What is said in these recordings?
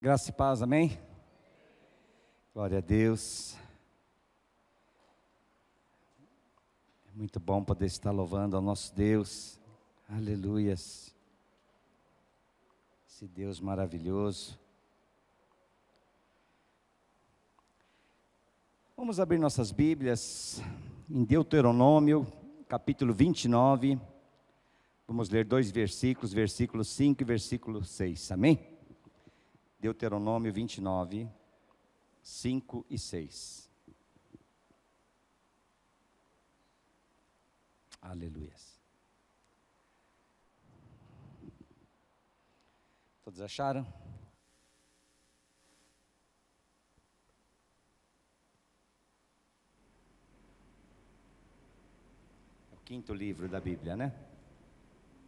Graça e paz, amém? Glória a Deus. É muito bom poder estar louvando ao nosso Deus. Aleluias. Esse Deus maravilhoso. Vamos abrir nossas Bíblias em Deuteronômio, capítulo 29. Vamos ler dois versículos, versículo 5 e versículo 6, amém? Deuteronômio 29, 5 e 6. Aleluias. Todos acharam? É o quinto livro da Bíblia, né?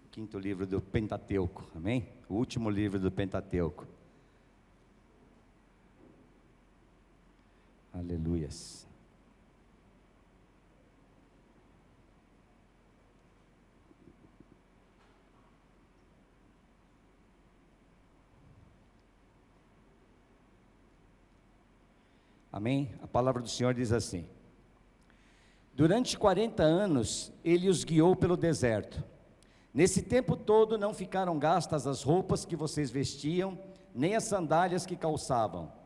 O quinto livro do Pentateuco, amém? O último livro do Pentateuco. Aleluias. Amém? A palavra do Senhor diz assim: durante 40 anos ele os guiou pelo deserto. Nesse tempo todo não ficaram gastas as roupas que vocês vestiam, nem as sandálias que calçavam.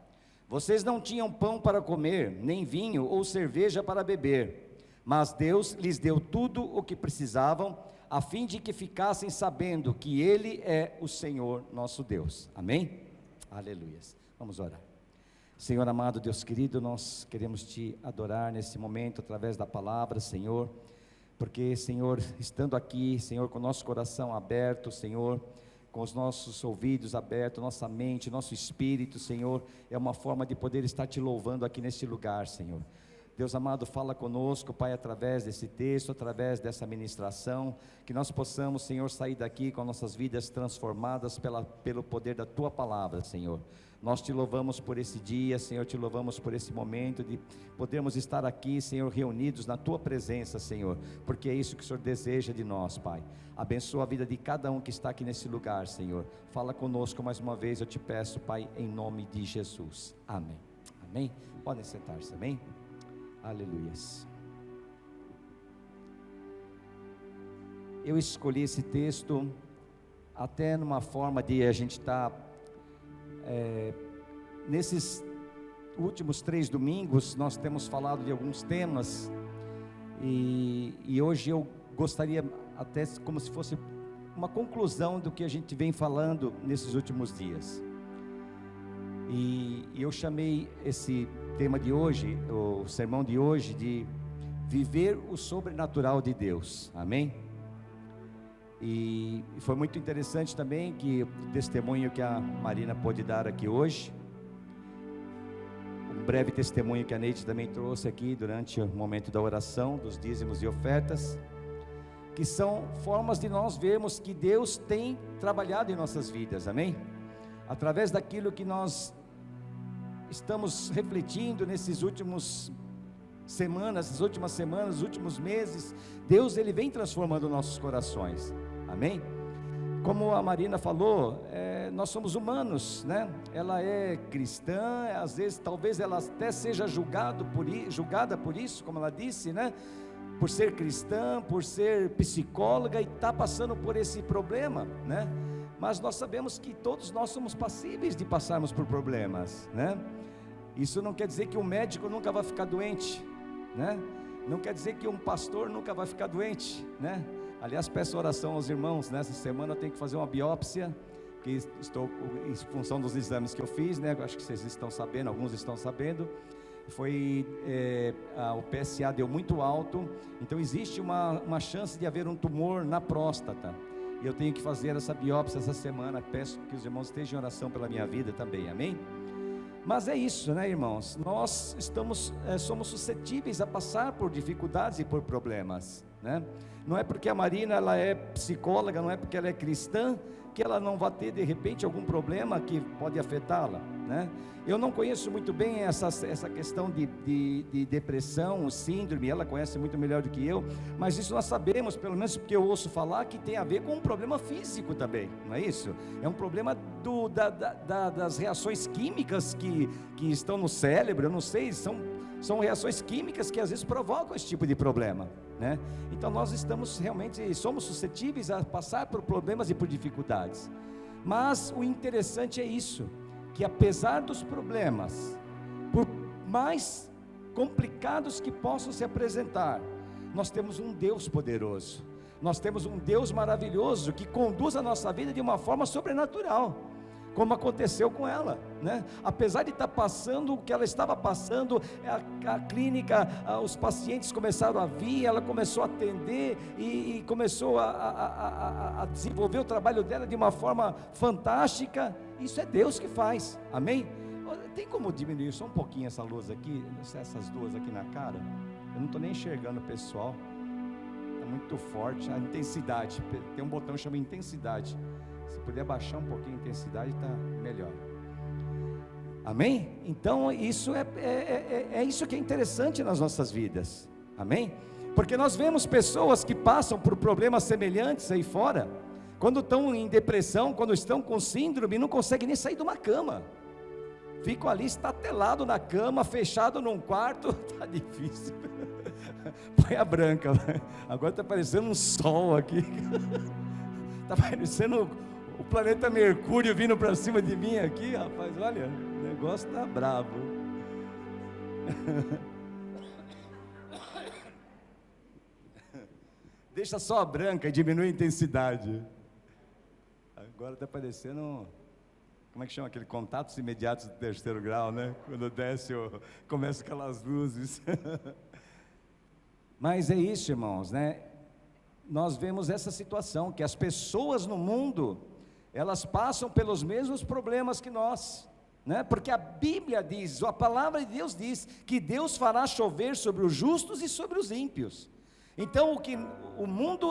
Vocês não tinham pão para comer, nem vinho ou cerveja para beber, mas Deus lhes deu tudo o que precisavam, a fim de que ficassem sabendo que Ele é o Senhor nosso Deus. Amém? Aleluias. Vamos orar. Senhor amado, Deus querido, nós queremos Te adorar nesse momento, através da palavra, Senhor, porque, Senhor, estando aqui, Senhor, com o nosso coração aberto, Senhor, com os nossos ouvidos abertos, nossa mente, nosso espírito, Senhor, é uma forma de poder estar Te louvando aqui neste lugar, Senhor. Deus amado, fala conosco, Pai, através desse texto, através dessa ministração, que nós possamos, Senhor, sair daqui com nossas vidas transformadas pelo poder da Tua palavra, Senhor. Nós Te louvamos por esse dia, Senhor, Te louvamos por esse momento de podermos estar aqui, Senhor, reunidos na Tua presença, Senhor, porque é isso que o Senhor deseja de nós, Pai. Abençoa a vida de cada um que está aqui nesse lugar, Senhor. Fala conosco mais uma vez, eu Te peço, Pai, em nome de Jesus. Amém. Amém? Podem sentar-se, amém? Aleluias. Eu escolhi esse texto até numa forma de a gente estar nesses últimos 3 domingos nós temos falado de alguns temas e hoje eu gostaria até como se fosse uma conclusão do que a gente vem falando nesses últimos dias. E eu chamei esse tema de hoje, o sermão de hoje, de viver o sobrenatural de Deus, amém? E foi muito interessante também que o testemunho que a Marina pôde dar aqui hoje, um breve testemunho que a Neide também trouxe aqui durante o momento da oração, dos dízimos e ofertas, que são formas de nós vermos que Deus tem trabalhado em nossas vidas, amém? Através daquilo que nós estamos refletindo nesses últimos semanas, essas últimas semanas, os últimos meses, Deus ele vem transformando nossos corações, amém? Como a Marina falou, nós somos humanos, né? Ela é cristã, às vezes talvez ela até seja julgada por isso, como ela disse, né? Por ser cristã, por ser psicóloga e está passando por esse problema, né? Mas nós sabemos que todos nós somos passíveis de passarmos por problemas, né? Isso não quer dizer que um médico nunca vai ficar doente, né? Não quer dizer que um pastor nunca vai ficar doente, né? Aliás, peço oração aos irmãos, nessa semana eu tenho que fazer uma biópsia, que estou em função dos exames que eu fiz, né? Acho que vocês estão sabendo, alguns estão sabendo. O PSA deu muito alto, então existe uma chance de haver um tumor na próstata. E eu tenho que fazer essa biópsia essa semana. Peço que os irmãos estejam em oração pela minha vida também, amém? Mas é isso, né, irmãos? Nós somos suscetíveis a passar por dificuldades e por problemas, né? Não é porque a Marina ela é psicóloga, não é porque ela é cristã, que ela não vai ter de repente algum problema que pode afetá-la, né? Eu não conheço muito bem essa questão de depressão, síndrome, ela conhece muito melhor do que eu, mas isso nós sabemos, pelo menos porque eu ouço falar, que tem a ver com um problema físico também, não é isso? É um problema das reações químicas que estão no cérebro, eu não sei, são reações químicas que às vezes provocam esse tipo de problema, né? Então nós somos suscetíveis a passar por problemas e por dificuldades, mas o interessante é isso, que apesar dos problemas, por mais complicados que possam se apresentar, nós temos um Deus poderoso, nós temos um Deus maravilhoso, que conduz a nossa vida de uma forma sobrenatural, como aconteceu com ela, né? Apesar de estar passando o que ela estava passando, a clínica, os pacientes começaram a vir, ela começou a atender e começou a desenvolver o trabalho dela de uma forma fantástica. Isso é Deus que faz, amém? Tem como diminuir só um pouquinho essa luz aqui, essas duas aqui na cara? Eu não estou nem enxergando o pessoal, está muito forte a intensidade, tem um botão que chama intensidade. Se puder baixar um pouquinho a intensidade, está melhor. Amém? Então isso é isso que é interessante nas nossas vidas. Amém? Porque nós vemos pessoas que passam por problemas semelhantes aí fora, quando estão em depressão, quando estão com síndrome, não conseguem nem sair de uma cama, ficam ali estatelados na cama, fechado num quarto. Está difícil. Põe a branca, agora está parecendo um sol aqui, está parecendo o planeta Mercúrio vindo para cima de mim aqui, rapaz. Olha, o negócio está bravo. Deixa só a branca e diminui a intensidade. Agora está parecendo, como é que chama aquele contatos imediatos do terceiro grau, né? Quando desce, começa aquelas luzes. Mas é isso, irmãos, né? Nós vemos essa situação, que as pessoas no mundo, elas passam pelos mesmos problemas que nós, né? Porque a Bíblia diz, a palavra de Deus diz, que Deus fará chover sobre os justos e sobre os ímpios. Então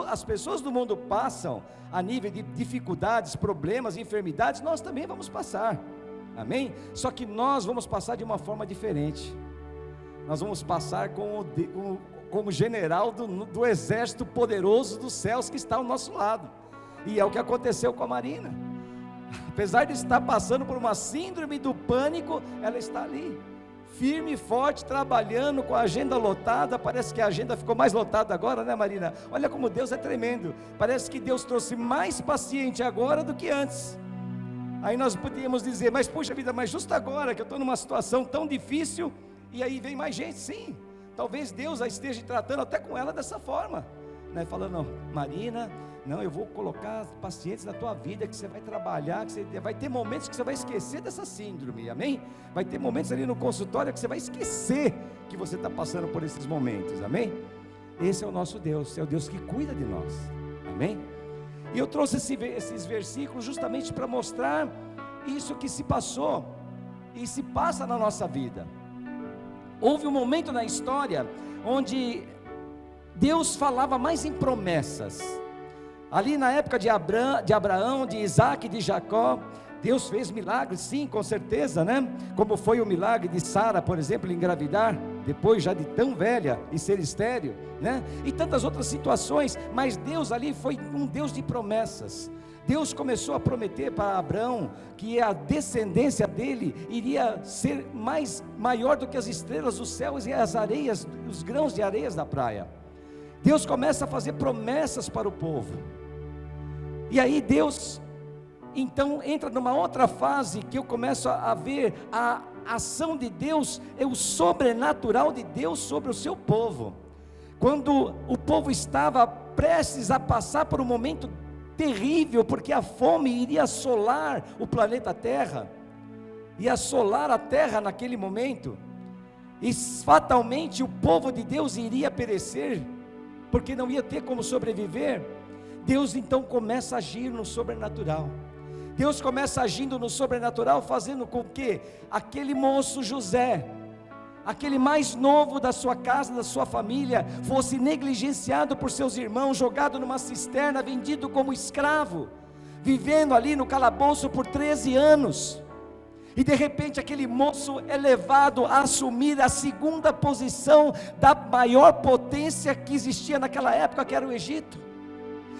as pessoas do mundo passam a nível de dificuldades, problemas, enfermidades, nós também vamos passar, amém? Só que nós vamos passar de uma forma diferente, nós vamos passar como general do exército poderoso dos céus que está ao nosso lado, e é o que aconteceu com a Marina. Apesar de estar passando por uma síndrome do pânico, ela está ali, firme e forte, trabalhando com a agenda lotada. Parece que a agenda ficou mais lotada agora, né, Marina? Olha como Deus é tremendo, parece que Deus trouxe mais paciente agora do que antes. Aí nós podíamos dizer, mas puxa vida, mas justo agora que eu estou numa situação tão difícil, e aí vem mais gente. Sim, talvez Deus a esteja tratando até com ela dessa forma, né? Falando, Marina, não, eu vou colocar pacientes na tua vida, que você vai trabalhar, que você vai ter momentos que você vai esquecer dessa síndrome, amém? Vai ter momentos ali no consultório que você vai esquecer que você está passando por esses momentos, amém? Esse é o nosso Deus, é o Deus que cuida de nós, amém? E eu trouxe esses versículos justamente para mostrar isso que se passou e se passa na nossa vida. Houve um momento na história onde Deus falava mais em promessas. Ali na época de Abraão, de Isaac, de Jacó, Deus fez milagres, sim, com certeza, né? Como foi o milagre de Sara, por exemplo, engravidar, depois já de tão velha e ser estéril, né? E tantas outras situações, mas Deus ali foi um Deus de promessas. Deus começou a prometer para Abraão que a descendência dele iria ser maior do que as estrelas dos céus e as areias, os grãos de areias da praia. Deus começa a fazer promessas para o povo. E aí Deus, então, entra numa outra fase que eu começo a ver a ação de Deus, é o sobrenatural de Deus sobre o seu povo. Quando o povo estava prestes a passar por um momento terrível, porque a fome iria assolar o planeta Terra, ia assolar a terra naquele momento, e fatalmente o povo de Deus iria perecer, porque não ia ter como sobreviver. Deus então começa a agir no sobrenatural. Deus começa agindo no sobrenatural, fazendo com que aquele moço José, aquele mais novo da sua casa, da sua família, fosse negligenciado por seus irmãos, jogado numa cisterna, vendido como escravo, vivendo ali no calabouço por 13 anos, e de repente aquele moço é levado a assumir a segunda posição da maior potência que existia naquela época, que era o Egito.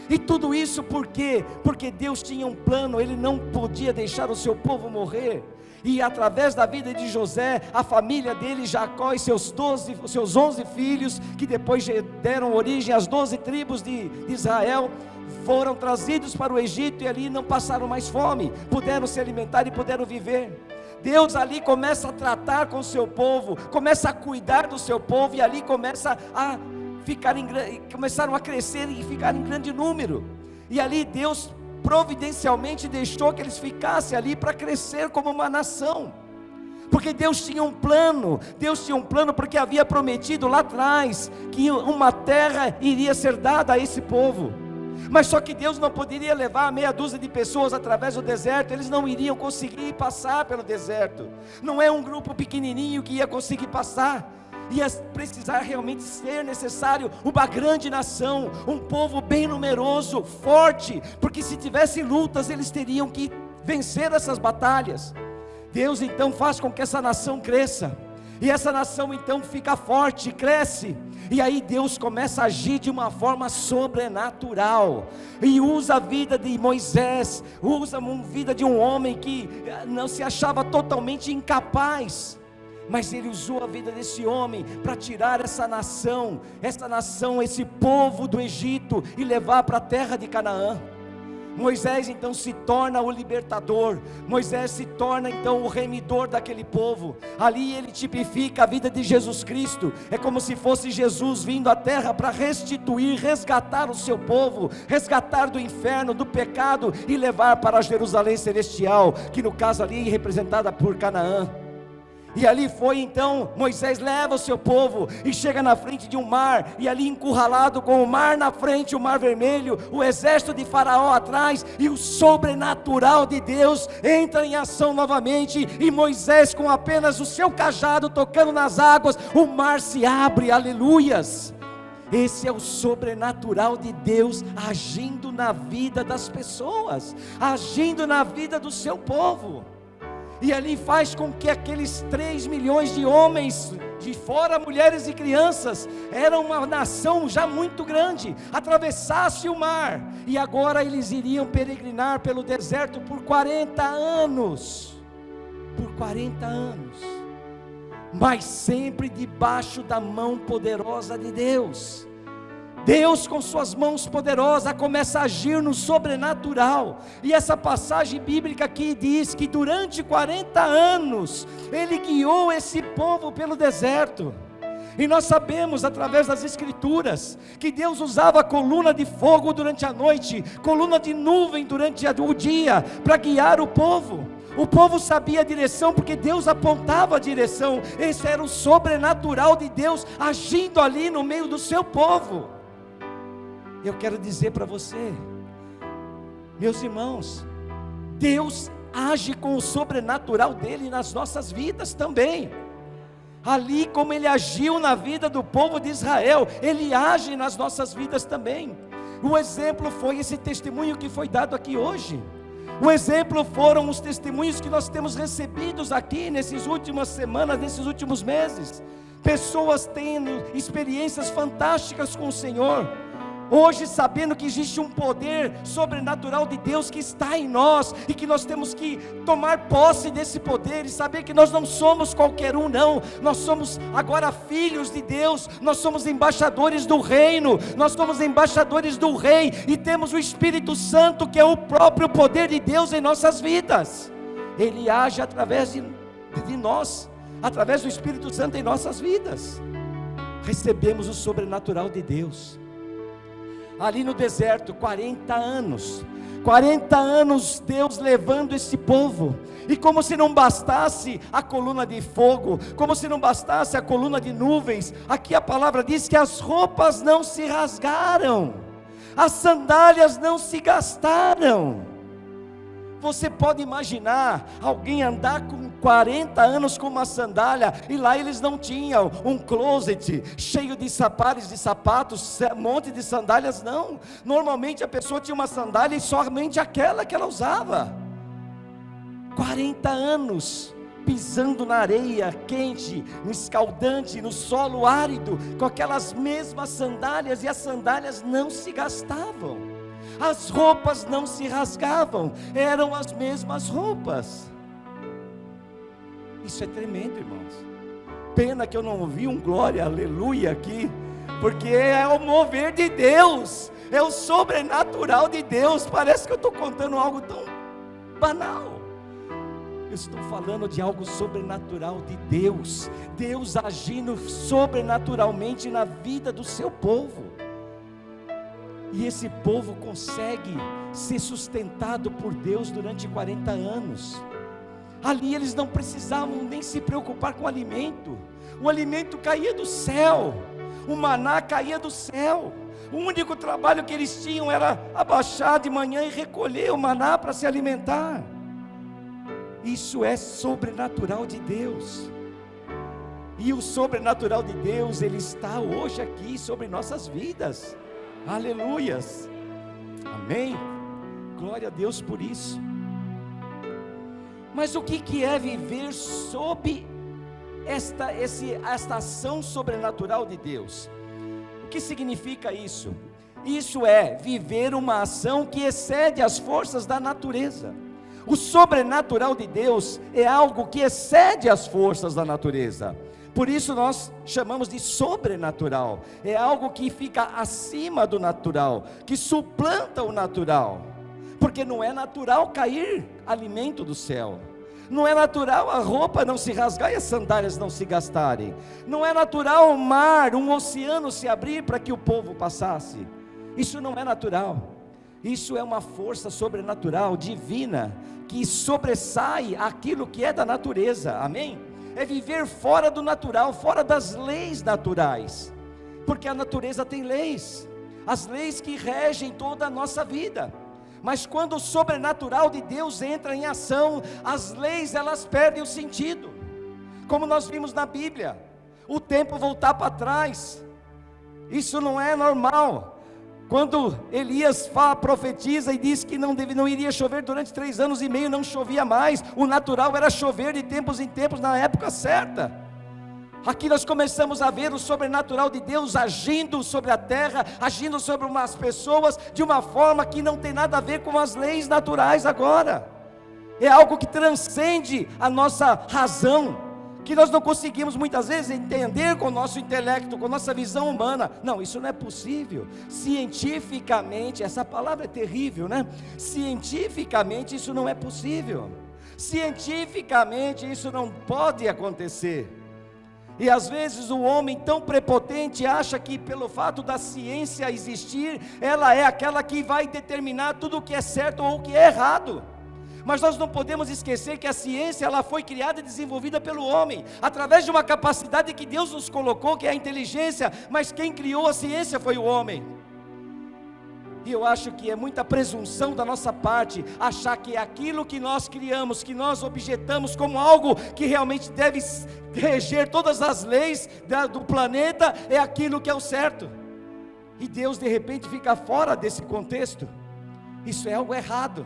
E tudo isso por quê? Porque Deus tinha um plano, Ele não podia deixar o seu povo morrer. E através da vida de José, a família dele, Jacó e seus 11 filhos, que depois deram origem às 12 tribos de Israel, foram trazidos para o Egito, e ali não passaram mais fome, puderam se alimentar e puderam viver. Deus ali começa a tratar com o seu povo, começa a cuidar do seu povo, e ali começaram a crescer e ficar em grande número. E ali Deus providencialmente deixou que eles ficassem ali para crescer como uma nação, porque Deus tinha um plano porque havia prometido lá atrás que uma terra iria ser dada a esse povo. Mas só que Deus não poderia levar meia dúzia de pessoas através do deserto, eles não iriam conseguir passar pelo deserto, não é um grupo pequenininho que ia conseguir passar, ia precisar realmente ser necessário uma grande nação, um povo bem numeroso, forte, porque se tivesse lutas, eles teriam que vencer essas batalhas. Deus então faz com que essa nação cresça, e essa nação então fica forte, cresce, e aí Deus começa a agir de uma forma sobrenatural, e usa a vida de Moisés, usa a vida de um homem que não se achava totalmente incapaz, mas Ele usou a vida desse homem para tirar essa nação, esse povo do Egito, e levar para a terra de Canaã. Moisés então se torna o libertador, Moisés se torna então o remidor daquele povo. Ali ele tipifica a vida de Jesus Cristo, é como se fosse Jesus vindo à terra para restituir, resgatar o seu povo, resgatar do inferno, do pecado, e levar para a Jerusalém celestial, que no caso ali é representada por Canaã. E ali foi então, Moisés leva o seu povo e chega na frente de um mar, e ali encurralado com o mar na frente, o mar vermelho, o exército de Faraó atrás, e o sobrenatural de Deus entra em ação novamente, e Moisés com apenas o seu cajado tocando nas águas, o mar se abre, aleluias. Esse é o sobrenatural de Deus agindo na vida das pessoas, agindo na vida do seu povo. E ali faz com que aqueles 3 milhões de homens, de fora mulheres e crianças, era uma nação já muito grande, atravessasse o mar, e agora eles iriam peregrinar pelo deserto por 40 anos, mas sempre debaixo da mão poderosa de Deus. Deus com suas mãos poderosas começa a agir no sobrenatural, e essa passagem bíblica aqui diz que durante 40 anos, Ele guiou esse povo pelo deserto, e nós sabemos através das escrituras, que Deus usava coluna de fogo durante a noite, coluna de nuvem durante o dia, para guiar o povo. O povo sabia a direção, porque Deus apontava a direção. Esse era o sobrenatural de Deus, agindo ali no meio do seu povo. Eu quero dizer para você, meus irmãos, Deus age com o sobrenatural dele nas nossas vidas também. Ali como Ele agiu na vida do povo de Israel, Ele age nas nossas vidas também. O exemplo foi esse testemunho que foi dado aqui hoje. O exemplo foram os testemunhos que nós temos recebidos aqui nessas últimas semanas, nesses últimos meses. Pessoas tendo experiências fantásticas com o Senhor, hoje sabendo que existe um poder sobrenatural de Deus que está em nós, e que nós temos que tomar posse desse poder, e saber que nós não somos qualquer um não, nós somos agora filhos de Deus, nós somos embaixadores do reino, nós somos embaixadores do Rei, e temos o Espírito Santo, que é o próprio poder de Deus em nossas vidas. Ele age através de nós, através do Espírito Santo em nossas vidas. Recebemos o sobrenatural de Deus. Ali no deserto, 40 anos, Deus levando esse povo, e como se não bastasse a coluna de fogo, como se não bastasse a coluna de nuvens, aqui a palavra diz que as roupas não se rasgaram, as sandálias não se gastaram. Você pode imaginar alguém andar com 40 anos com uma sandália, e lá eles não tinham um closet cheio de pares de sapatos, um monte de sandálias, não. Normalmente a pessoa tinha uma sandália e somente aquela que ela usava. 40 anos pisando na areia quente, no escaldante, no solo árido, com aquelas mesmas sandálias, e as sandálias não se gastavam, as roupas não se rasgavam, eram as mesmas roupas. Isso é tremendo, irmãos. Pena que eu não ouvi um glória, aleluia aqui, porque é o mover de Deus, é o sobrenatural de Deus. Parece que eu estou contando algo tão banal. Eu estou falando de algo sobrenatural de Deus, Deus agindo sobrenaturalmente na vida do seu povo, e esse povo consegue ser sustentado por Deus durante 40 anos, ali eles não precisavam nem se preocupar com o alimento caía do céu, o maná caía do céu, o único trabalho que eles tinham era abaixar de manhã e recolher o maná para se alimentar. Isso é sobrenatural de Deus, e o sobrenatural de Deus, Ele está hoje aqui sobre nossas vidas, aleluias, amém, glória a Deus por isso. Mas o que é viver sob esta ação sobrenatural de Deus? O que significa isso? Isso é viver uma ação que excede as forças da natureza. O sobrenatural de Deus é algo que excede as forças da natureza, por isso nós chamamos de sobrenatural, é algo que fica acima do natural, que suplanta o natural, porque não é natural cair alimento do céu, não é natural a roupa não se rasgar e as sandálias não se gastarem, não é natural o mar, um oceano se abrir para que o povo passasse, isso não é natural. Isso é uma força sobrenatural, divina, que sobressai aquilo que é da natureza, amém? É viver fora do natural, fora das leis naturais, porque a natureza tem leis, as leis que regem toda a nossa vida, mas quando o sobrenatural de Deus entra em ação, as leis elas perdem o sentido, como nós vimos na Bíblia, o tempo voltar para trás, isso não é normal. Quando Elias profetiza e diz que não iria chover durante 3 anos e meio, não chovia mais, o natural era chover de tempos em tempos na época certa. Aqui nós começamos a ver o sobrenatural de Deus agindo sobre a terra, agindo sobre umas pessoas, de uma forma que não tem nada a ver com as leis naturais agora, é algo que transcende a nossa razão, que nós não conseguimos muitas vezes entender com o nosso intelecto, com a nossa visão humana. Não, isso não é possível, cientificamente, essa palavra é terrível, né? Cientificamente isso não é possível, cientificamente isso não pode acontecer, e às vezes o homem tão prepotente acha que pelo fato da ciência existir, ela é aquela que vai determinar tudo o que é certo ou o que é errado. Mas nós não podemos esquecer que a ciência ela foi criada e desenvolvida pelo homem, através de uma capacidade que Deus nos colocou, que é a inteligência, mas quem criou a ciência foi o homem. E eu acho que é muita presunção da nossa parte, achar que aquilo que nós criamos, que nós objetamos como algo que realmente deve reger todas as leis do planeta, é aquilo que é o certo, e Deus de repente fica fora desse contexto. Isso é algo errado.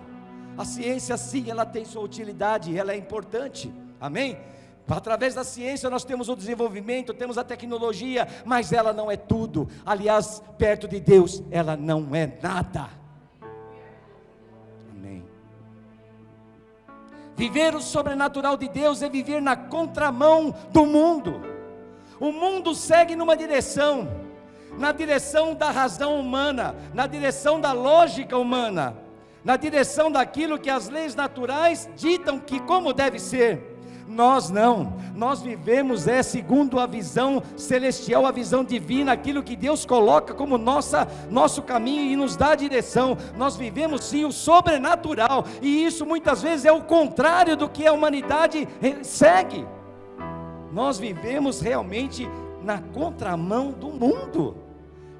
A ciência sim, ela tem sua utilidade, ela é importante, amém? Através da ciência nós temos o desenvolvimento, temos a tecnologia, mas ela não é tudo. Aliás, perto de Deus, ela não é nada. Amém. Viver o sobrenatural de Deus é viver na contramão do mundo. O mundo segue numa direção, na direção da razão humana, na direção da lógica humana, na direção daquilo que as leis naturais ditam que como deve ser. Nós não, nós vivemos segundo a visão celestial, a visão divina, aquilo que Deus coloca como nosso caminho e nos dá a direção. Nós vivemos sim o sobrenatural, e isso muitas vezes é o contrário do que a humanidade segue. Nós vivemos realmente na contramão do mundo.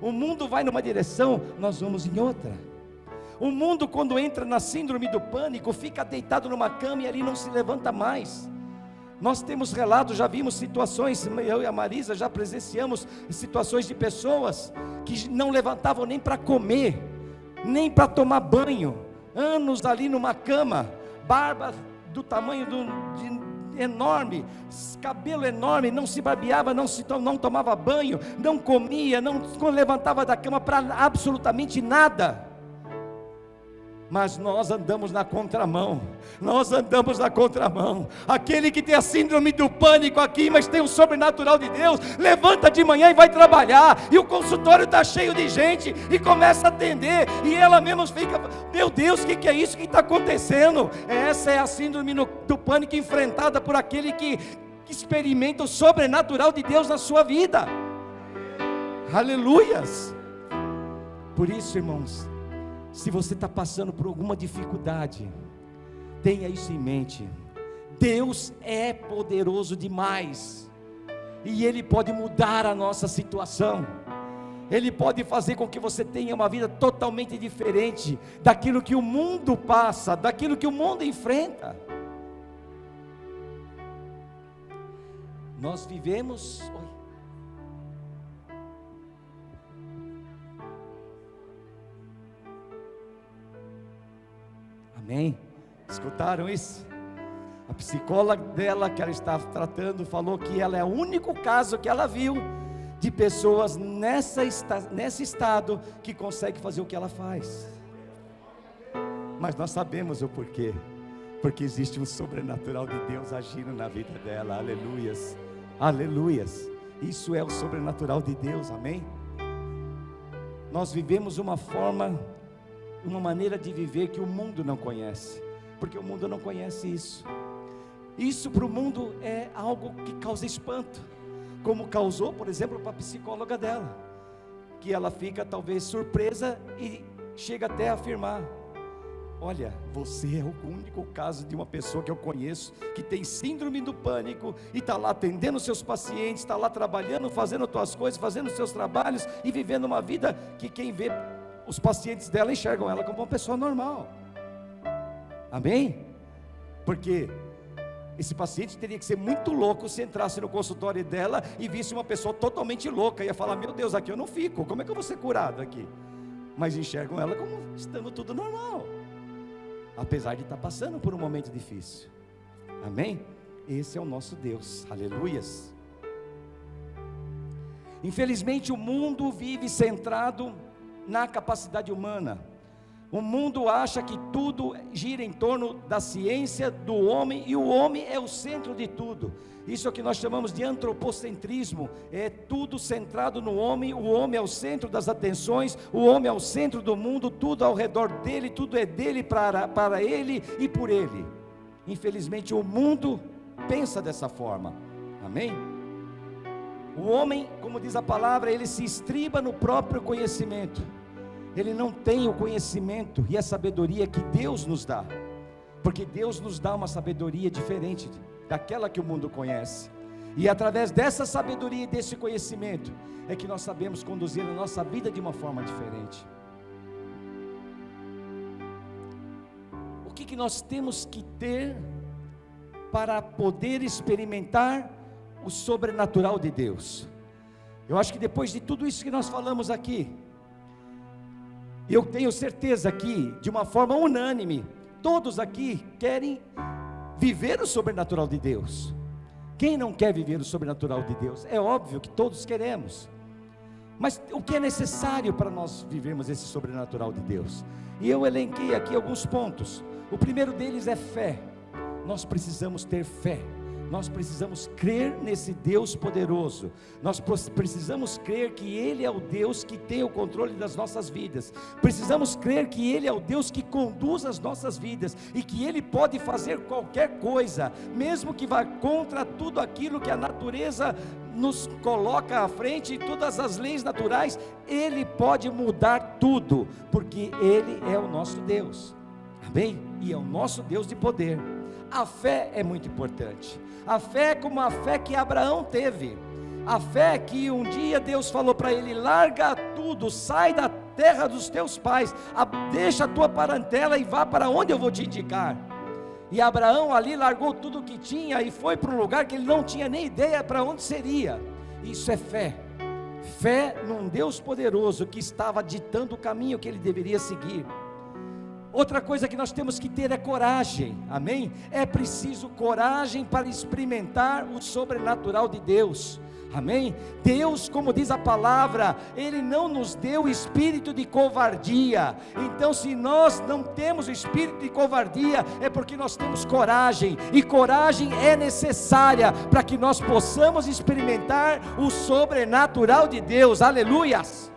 O mundo vai numa direção, nós vamos em outra. O mundo, quando entra na síndrome do pânico, fica deitado numa cama e ali não se levanta mais. Nós temos relatos, já vimos situações, eu e a Marisa já presenciamos situações de pessoas que não levantavam nem para comer, nem para tomar banho, anos ali numa cama, barba do tamanho enorme, cabelo enorme, não se barbeava, não tomava banho, não comia, não levantava da cama para absolutamente nada. Mas nós andamos na contramão, aquele que tem a síndrome do pânico aqui, mas tem o sobrenatural de Deus, levanta de manhã e vai trabalhar, e o consultório está cheio de gente, e começa a atender, e ela mesma fica, meu Deus, o que é isso que está acontecendo? Essa é a síndrome do pânico enfrentada por aquele que experimenta o sobrenatural de Deus na sua vida. Aleluias. Por isso, irmãos, se você está passando por alguma dificuldade, tenha isso em mente: Deus é poderoso demais, e Ele pode mudar a nossa situação, Ele pode fazer com que você tenha uma vida totalmente diferente daquilo que o mundo passa, daquilo que o mundo enfrenta. Nós vivemos... Amém? Escutaram isso? A psicóloga dela, que ela estava tratando, falou que ela é o único caso que ela viu de pessoas nesse estado que consegue fazer o que ela faz. Mas nós sabemos o porquê. Porque existe um sobrenatural de Deus agindo na vida dela. Aleluias, aleluias. Isso é o sobrenatural de Deus, amém? Nós vivemos uma maneira de viver que o mundo não conhece, porque o mundo não conhece isso. Isso para o mundo é algo que causa espanto, como causou, por exemplo, para a psicóloga dela, que ela fica talvez surpresa e chega até a afirmar: olha, você é o único caso de uma pessoa que eu conheço que tem síndrome do pânico e está lá atendendo seus pacientes, está lá trabalhando, fazendo suas coisas, fazendo seus trabalhos e vivendo uma vida que quem vê, os pacientes dela enxergam ela como uma pessoa normal. Amém? Porque esse paciente teria que ser muito louco se entrasse no consultório dela e visse uma pessoa totalmente louca, ia falar: meu Deus, aqui eu não fico, como é que eu vou ser curado aqui? Mas enxergam ela como estando tudo normal, apesar de estar passando por um momento difícil. Amém? Esse é o nosso Deus. Aleluias. Infelizmente o mundo vive centrado na capacidade humana. O mundo acha que tudo gira em torno da ciência, do homem, e o homem é o centro de tudo. Isso é o que nós chamamos de antropocentrismo. É tudo centrado no homem, o homem é o centro das atenções, o homem é o centro do mundo, tudo ao redor dele, tudo é dele, para ele e por ele. Infelizmente o mundo pensa dessa forma. Amém? O homem, como diz a palavra, ele se estriba no próprio conhecimento. Ele não tem o conhecimento e a sabedoria que Deus nos dá, porque Deus nos dá uma sabedoria diferente daquela que o mundo conhece, e através dessa sabedoria e desse conhecimento é que nós sabemos conduzir a nossa vida de uma forma diferente. O que nós temos que ter para poder experimentar o sobrenatural de Deus? Eu acho que depois de tudo isso que nós falamos aqui, eu tenho certeza que, de uma forma unânime, todos aqui querem viver o sobrenatural de Deus. Quem não quer viver o sobrenatural de Deus? É óbvio que todos queremos. Mas o que é necessário para nós vivermos esse sobrenatural de Deus? E eu elenquei aqui alguns pontos. O primeiro deles é fé. Nós precisamos ter fé. Nós precisamos crer nesse Deus poderoso. Nós precisamos crer que Ele é o Deus que tem o controle das nossas vidas. Precisamos crer que Ele é o Deus que conduz as nossas vidas e que Ele pode fazer qualquer coisa, mesmo que vá contra tudo aquilo que a natureza nos coloca à frente, todas as leis naturais. Ele pode mudar tudo, porque Ele é o nosso Deus. Amém? E é o nosso Deus de poder. A fé é muito importante. A fé é como a fé que Abraão teve. A fé que um dia Deus falou para ele: larga tudo, sai da terra dos teus pais, deixa a tua parentela e vá para onde eu vou te indicar. E Abraão ali largou tudo o que tinha e foi para um lugar que ele não tinha nem ideia para onde seria. Isso é fé. Fé num Deus poderoso que estava ditando o caminho que ele deveria seguir. Outra coisa que nós temos que ter é coragem, amém? É preciso coragem para experimentar o sobrenatural de Deus, amém? Deus, como diz a palavra, Ele não nos deu espírito de covardia. Então, se nós não temos o espírito de covardia, é porque nós temos coragem, e coragem é necessária para que nós possamos experimentar o sobrenatural de Deus, aleluias.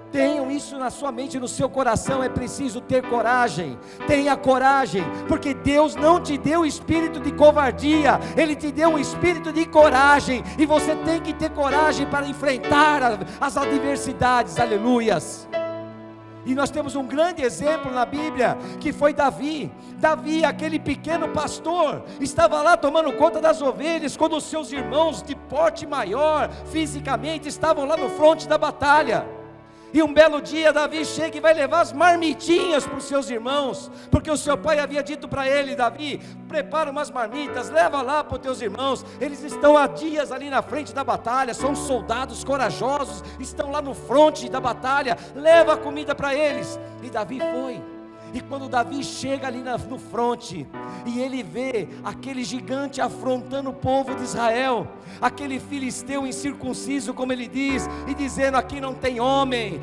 Tenham isso na sua mente, no seu coração. É preciso ter coragem. Tenha coragem, porque Deus não te deu espírito de covardia, Ele te deu um espírito de coragem, e você tem que ter coragem para enfrentar as adversidades, aleluias. E nós temos um grande exemplo na Bíblia, que foi Davi. Davi, aquele pequeno pastor, estava lá tomando conta das ovelhas, quando os seus irmãos de porte maior, fisicamente, estavam lá no fronte da batalha. E um belo dia Davi chega e vai levar as marmitinhas para os seus irmãos, porque o seu pai havia dito para ele: Davi, prepara umas marmitas, leva lá para os teus irmãos, eles estão há dias ali na frente da batalha, são soldados corajosos, estão lá no fronte da batalha, leva a comida para eles. E Davi foi. E quando Davi chega ali no fronte, e ele vê aquele gigante afrontando o povo de Israel, aquele filisteu incircunciso, como ele diz, e dizendo: aqui não tem homem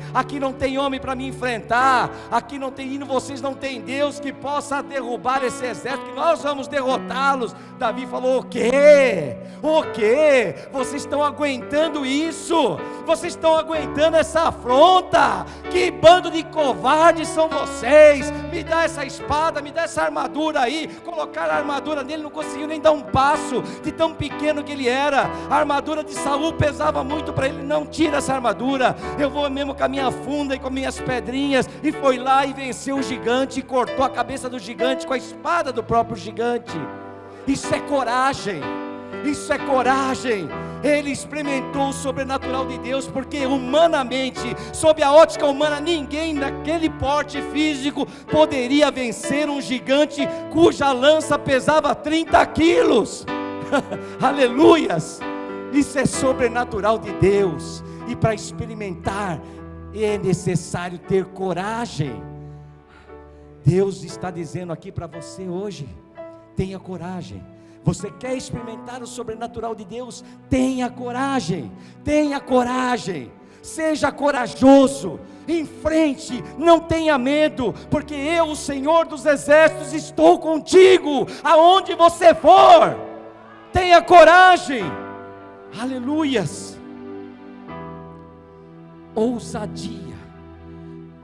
para me enfrentar, aqui não tem, vocês não têm Deus que possa derrubar esse exército, que nós vamos derrotá-los. Davi falou: o quê? Vocês estão aguentando isso? Vocês estão aguentando essa afronta? Que bando de covardes são vocês? Me dá essa espada, me dá essa armadura aí. Colocaram a armadura nele, não conseguiu nem dar um passo, de tão pequeno que ele era. A armadura de Saul pesava muito para ele. Não, tira essa armadura, eu vou mesmo com a minha funda e com minhas pedrinhas. E foi lá e venceu o gigante, e cortou a cabeça do gigante com a espada do próprio gigante. Isso é coragem, isso é coragem. Ele experimentou o sobrenatural de Deus, porque humanamente, sob a ótica humana, ninguém naquele porte físico poderia vencer um gigante cuja lança pesava 30 quilos. Aleluias. Isso é sobrenatural de Deus, e para experimentar é necessário ter coragem. Deus está dizendo aqui para você hoje: tenha coragem. Você quer experimentar o sobrenatural de Deus? Tenha coragem, seja corajoso, enfrente, não tenha medo, porque eu, o Senhor dos Exércitos, estou contigo, aonde você for. Tenha coragem, aleluias. Ousadia.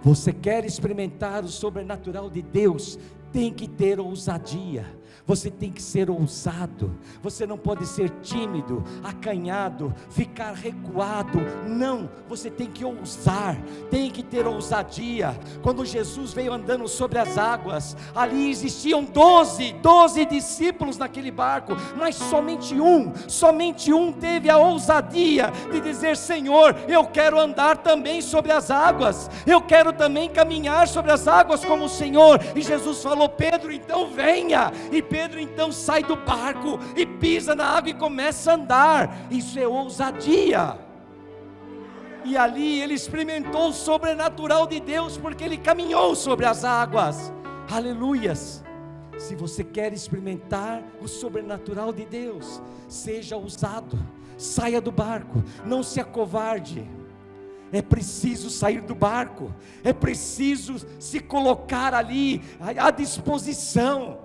Você quer experimentar o sobrenatural de Deus? Tem que ter ousadia. Você tem que ser ousado. Você não pode ser tímido, acanhado, ficar recuado. Não, você tem que ousar, tem que ter ousadia. Quando Jesus veio andando sobre as águas, ali existiam 12 discípulos naquele barco, mas somente um teve a ousadia de dizer: Senhor, eu quero andar também sobre as águas, eu quero também caminhar sobre as águas como o Senhor. E Jesus falou: Pedro, então venha. E Pedro então sai do barco e pisa na água e começa a andar. Isso é ousadia. E ali ele experimentou o sobrenatural de Deus, porque ele caminhou sobre as águas. Aleluias. Se você quer experimentar o sobrenatural de Deus, seja ousado, saia do barco, não se acovarde. É preciso sair do barco, é preciso se colocar ali à disposição,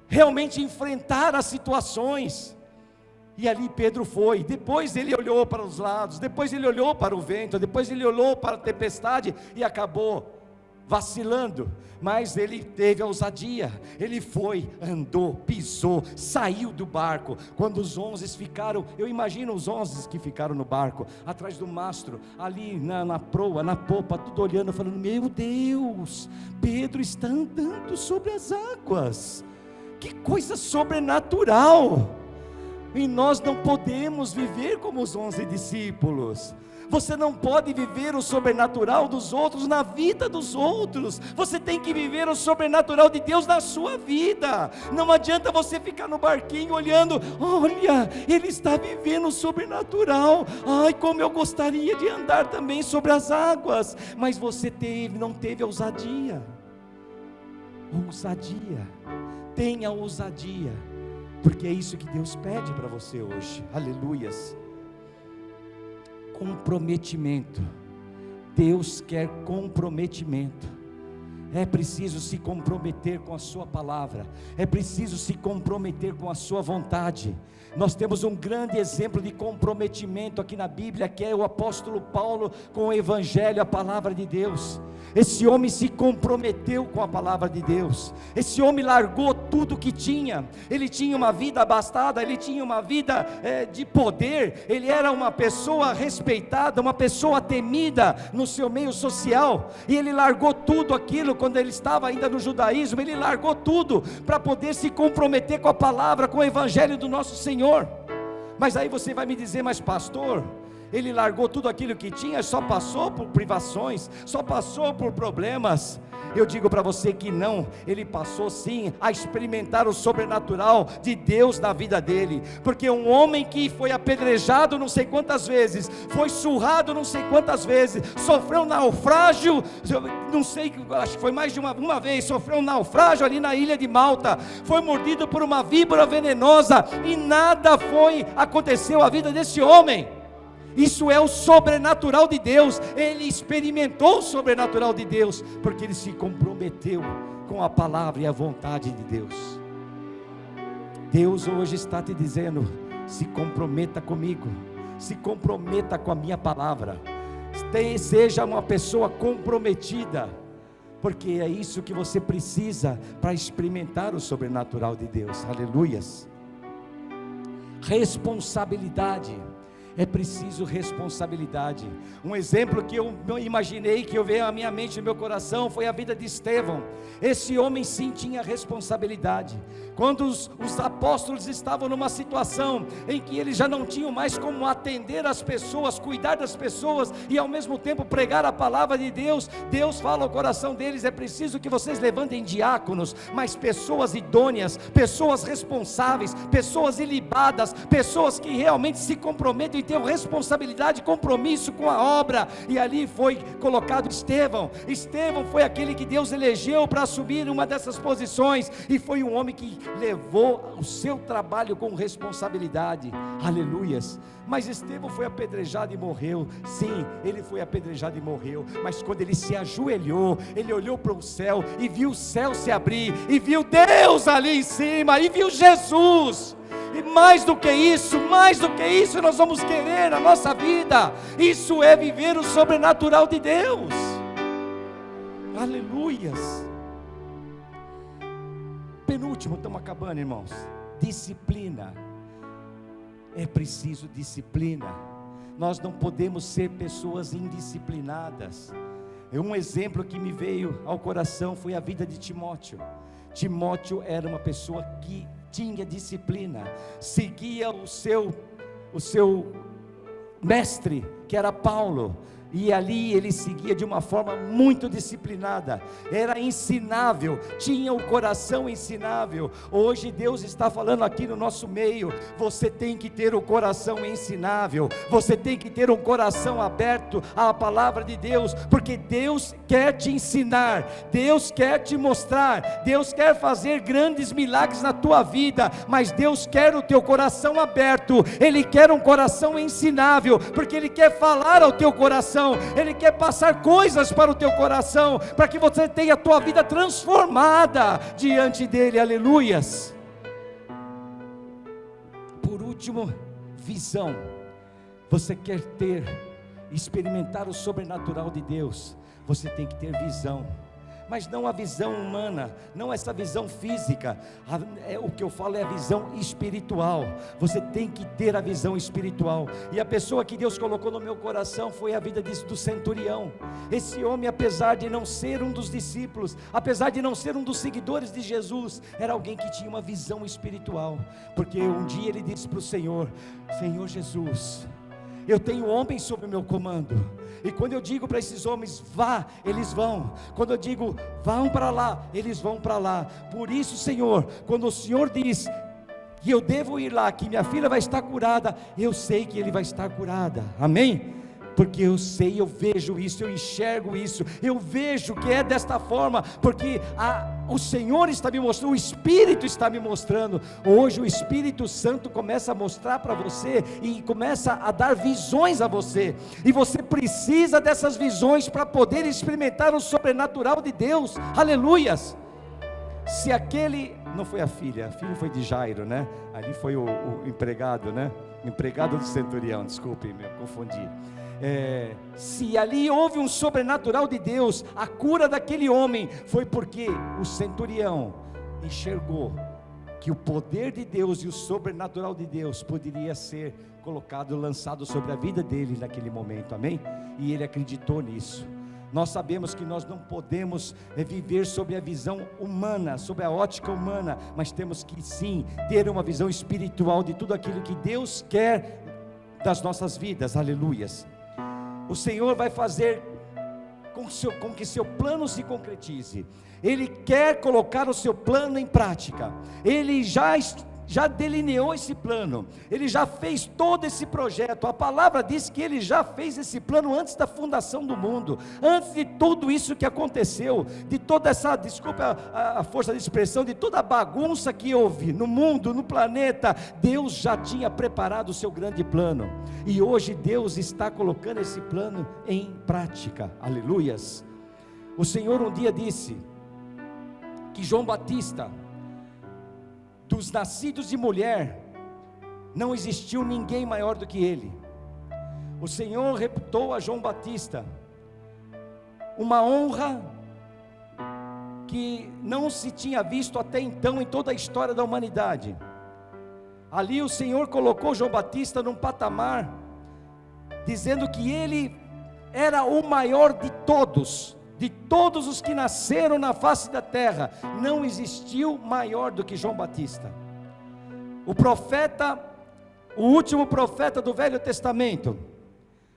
realmente enfrentar as situações. E ali Pedro foi. Depois ele olhou para os lados, depois ele olhou para o vento, depois ele olhou para a tempestade e acabou vacilando, mas ele teve a ousadia. Ele foi, andou, pisou, saiu do barco. Quando os 11 ficaram, eu imagino os 11 que ficaram no barco, atrás do mastro, ali na proa, na popa, tudo olhando, falando: meu Deus, Pedro está andando sobre as águas, que coisa sobrenatural. E nós não podemos viver como os 11 discípulos. Você não pode viver o sobrenatural dos outros na vida dos outros. Você tem que viver o sobrenatural de Deus na sua vida. Não adianta você ficar no barquinho olhando, olha, ele está vivendo o sobrenatural. Ai, como eu gostaria de andar também sobre as águas. Mas você não teve ousadia. Ousadia. Tenha ousadia. Porque é isso que Deus pede para você hoje. Aleluias. Comprometimento. Deus quer comprometimento. É preciso se comprometer com a sua palavra, é preciso se comprometer com a sua vontade. Nós temos um grande exemplo de comprometimento aqui na Bíblia, que é o apóstolo Paulo com o Evangelho, a palavra de Deus. Esse homem se comprometeu com a palavra de Deus. Esse homem largou tudo que tinha. Ele tinha uma vida abastada, ele tinha uma vida de poder. Ele era uma pessoa respeitada, uma pessoa temida no seu meio social. E ele largou tudo aquilo, quando ele estava ainda no judaísmo, ele largou tudo para poder se comprometer com a palavra, com o Evangelho do nosso Senhor. Mas aí você vai me dizer, mas pastor, ele largou tudo aquilo que tinha, só passou por privações, só passou por problemas. Eu digo para você que não, ele passou sim a experimentar o sobrenatural de Deus na vida dele, porque um homem que foi apedrejado não sei quantas vezes, foi surrado não sei quantas vezes, sofreu um naufrágio, não sei, acho que foi mais de uma vez, sofreu um naufrágio ali na ilha de Malta, foi mordido por uma víbora venenosa, e nada aconteceu à vida desse homem. Isso é o sobrenatural de Deus. Ele experimentou o sobrenatural de Deus, porque ele se comprometeu com a palavra e a vontade de Deus. Deus hoje está te dizendo, se comprometa comigo, se comprometa com a minha palavra, seja uma pessoa comprometida, porque é isso que você precisa para experimentar o sobrenatural de Deus. Aleluias. Responsabilidade. É preciso responsabilidade. Um exemplo que eu imaginei, que eu veio à minha mente, no meu coração, foi a vida de Estevão. Esse homem sim tinha responsabilidade. Quando os apóstolos estavam numa situação em que eles já não tinham mais como atender as pessoas, cuidar das pessoas e ao mesmo tempo pregar a palavra de Deus, Deus fala ao coração deles, é preciso que vocês levantem diáconos, mas pessoas idôneas, pessoas responsáveis, pessoas ilibadas, pessoas que realmente se comprometem, ter responsabilidade e compromisso com a obra. E ali foi colocado Estevão. Estevão foi aquele que Deus elegeu para assumir uma dessas posições, e foi um homem que levou o seu trabalho com responsabilidade. Aleluias. Mas Estevão foi apedrejado e morreu. Sim, ele foi apedrejado e morreu, mas quando ele se ajoelhou, ele olhou para o céu e viu o céu se abrir, e viu Deus ali em cima, e viu Jesus. E mais do que isso nós vamos querer na nossa vida. Isso é viver o sobrenatural de Deus. Aleluias. Penúltimo, estamos acabando, irmãos. Disciplina. É preciso disciplina. Nós não podemos ser pessoas indisciplinadas. Um exemplo que me veio ao coração foi a vida de Timóteo. Timóteo era uma pessoa que tinha disciplina, seguia o seu mestre, que era Paulo, e ali ele seguia de uma forma muito disciplinada, era ensinável, tinha o coração ensinável. Hoje Deus está falando aqui no nosso meio, você tem que ter o coração ensinável, você tem que ter um coração aberto à palavra de Deus, porque Deus quer te ensinar, Deus quer te mostrar, Deus quer fazer grandes milagres na tua vida, mas Deus quer o teu coração aberto, Ele quer um coração ensinável, porque Ele quer falar ao teu coração, Ele quer passar coisas para o teu coração, para que você tenha a tua vida transformada diante dEle. Aleluias. Por último, visão. Você quer experimentar o sobrenatural de Deus, você tem que ter visão. Mas não a visão humana, não essa visão física, o que eu falo é a visão espiritual. Você tem que ter a visão espiritual, e a pessoa que Deus colocou no meu coração foi a vida do centurião. Esse homem, apesar de não ser um dos discípulos, apesar de não ser um dos seguidores de Jesus, era alguém que tinha uma visão espiritual, porque um dia ele disse para o Senhor: Senhor Jesus, Eu tenho homens sob o meu comando, e quando eu digo para esses homens, vá, eles vão. Quando eu digo, vão para lá, eles vão para lá. Por isso, Senhor, quando o Senhor diz que eu devo ir lá, que minha filha vai estar curada, eu sei que ele vai estar curada, amém? Porque eu sei, eu vejo isso, eu enxergo isso, eu vejo que é desta forma, porque o Senhor está me mostrando, o Espírito está me mostrando. Hoje o Espírito Santo começa a mostrar para você, e começa a dar visões a você, e você precisa dessas visões para poder experimentar o sobrenatural de Deus, aleluias. Se aquele, não foi a filha foi de Jairo, né? Ali foi o empregado, né? Empregado do centurião, desculpe, me confundi. Se ali houve um sobrenatural de Deus, a cura daquele homem foi porque o centurião enxergou que o poder de Deus e o sobrenatural de Deus poderia ser colocado, lançado sobre a vida dele naquele momento, amém? E ele acreditou nisso. Nós sabemos que nós não podemos viver sobre a visão humana, sobre a ótica humana, mas temos que sim ter uma visão espiritual de tudo aquilo que Deus quer das nossas vidas, aleluias. O Senhor vai fazer com que seu plano se concretize. Ele quer colocar o seu plano em prática. Ele já delineou esse plano, ele já fez todo esse projeto. A palavra diz que ele já fez esse plano antes da fundação do mundo, antes de tudo isso que aconteceu, de toda essa, desculpa a força de expressão, de toda a bagunça que houve no mundo, no planeta. Deus já tinha preparado o seu grande plano, e hoje Deus está colocando esse plano em prática, aleluias. O Senhor um dia disse que João Batista, dos nascidos de mulher, não existiu ninguém maior do que ele. O Senhor reputou a João Batista uma honra que não se tinha visto até então em toda a história da humanidade. Ali o Senhor colocou João Batista num patamar, dizendo que ele era o maior de todos os que nasceram na face da terra. Não existiu maior do que João Batista. O profeta, o último profeta do Velho Testamento,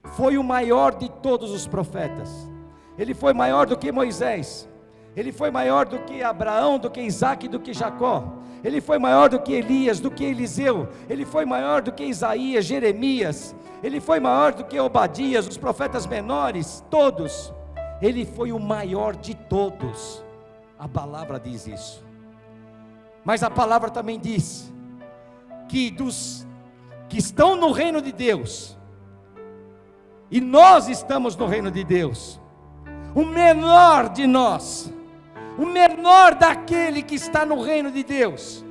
foi o maior de todos os profetas. Ele foi maior do que Moisés, ele foi maior do que Abraão, do que Isaac, do que Jacó. Ele foi maior do que Elias, do que Eliseu. Ele foi maior do que Isaías, Jeremias. Ele foi maior do que Obadias, os profetas menores, todos. Ele foi o maior de todos. A palavra diz isso. Mas a palavra também diz que dos que estão no reino de Deus, e nós estamos no reino de Deus, o menor de nós, o menor daquele que está no reino de Deus,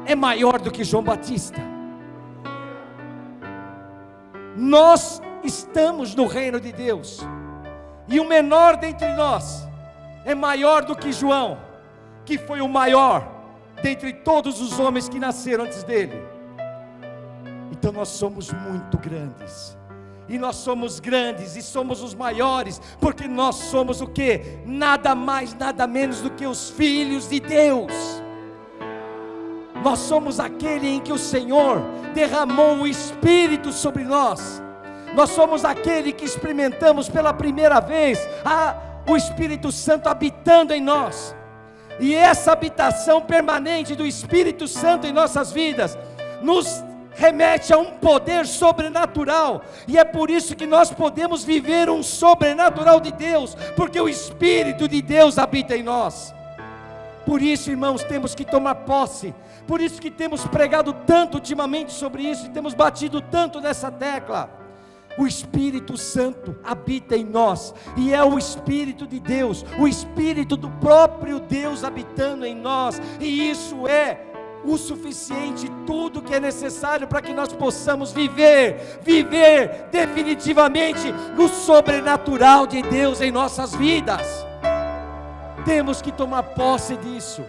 é maior do que João Batista. Nós estamos no reino de Deus, e o menor dentre nós é maior do que João, que foi o maior dentre todos os homens que nasceram antes dele. Então nós somos muito grandes, e nós somos grandes e somos os maiores, porque nós somos o que? Nada mais, nada menos do que os filhos de Deus. Nós somos aquele em que o Senhor derramou o Espírito sobre nós. Nós somos aquele que experimentamos pela primeira vez o Espírito Santo habitando em nós. E essa habitação permanente do Espírito Santo em nossas vidas nos remete a um poder sobrenatural, e é por isso que nós podemos viver um sobrenatural de Deus, porque o Espírito de Deus habita em nós. Por isso, irmãos, temos que tomar posse. Por isso que temos pregado tanto ultimamente sobre isso, e temos batido tanto nessa tecla. O Espírito Santo habita em nós, e é o Espírito de Deus, o Espírito do próprio Deus habitando em nós, e isso é o suficiente, tudo que é necessário para que nós possamos viver definitivamente o sobrenatural de Deus em nossas vidas. Temos que tomar posse disso.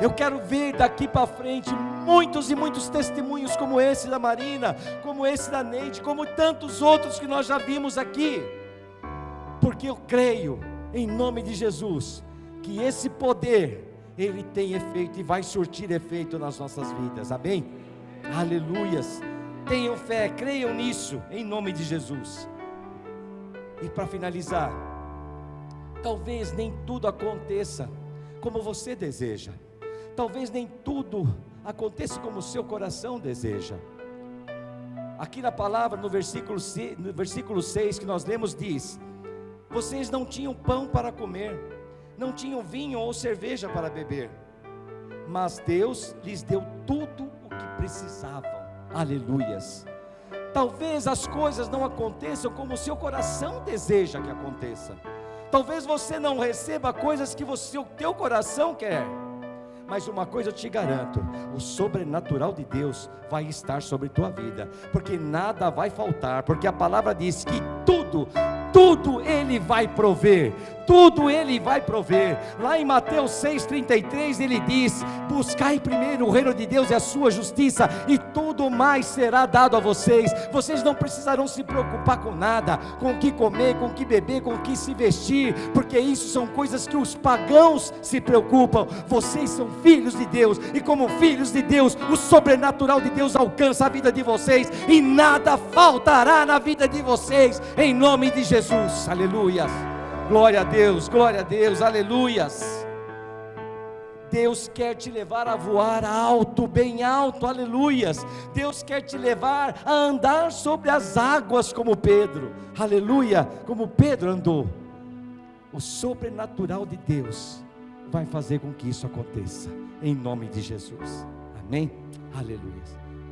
Eu quero ver daqui para frente muitos e muitos testemunhos como esse da Marina, como esse da Neide, como tantos outros que nós já vimos aqui, porque eu creio em nome de Jesus que esse poder ele tem efeito e vai surtir efeito nas nossas vidas, amém? Aleluias. Tenham fé, creiam nisso, em nome de Jesus. E para finalizar, talvez nem tudo aconteça como você deseja, talvez nem tudo aconteça como o seu coração deseja. Aqui na palavra, no versículo 6 que nós lemos, diz: vocês não tinham pão para comer, não tinham vinho ou cerveja para beber, mas Deus lhes deu tudo o que precisavam. Aleluias. Talvez as coisas não aconteçam como o seu coração deseja que aconteça, talvez você não receba coisas que o teu coração quer, mas uma coisa eu te garanto: o sobrenatural de Deus vai estar sobre tua vida, porque nada vai faltar, porque a palavra diz que tudo Ele vai prover, tudo Ele vai prover. Lá em Mateus 6,33 Ele diz: buscai primeiro o reino de Deus e a sua justiça, e tudo mais será dado a vocês. Vocês não precisarão se preocupar com nada, com o que comer, com o que beber, com o que se vestir, porque isso são coisas que os pagãos se preocupam. Vocês são filhos de Deus, e como filhos de Deus, o sobrenatural de Deus alcança a vida de vocês, e nada faltará na vida de vocês, em nome de Jesus. Aleluias, glória a Deus, aleluias. Deus quer te levar a voar alto, bem alto, aleluias. Deus quer te levar a andar sobre as águas como Pedro, aleluia, como Pedro andou. O sobrenatural de Deus vai fazer com que isso aconteça, em nome de Jesus, amém, aleluia.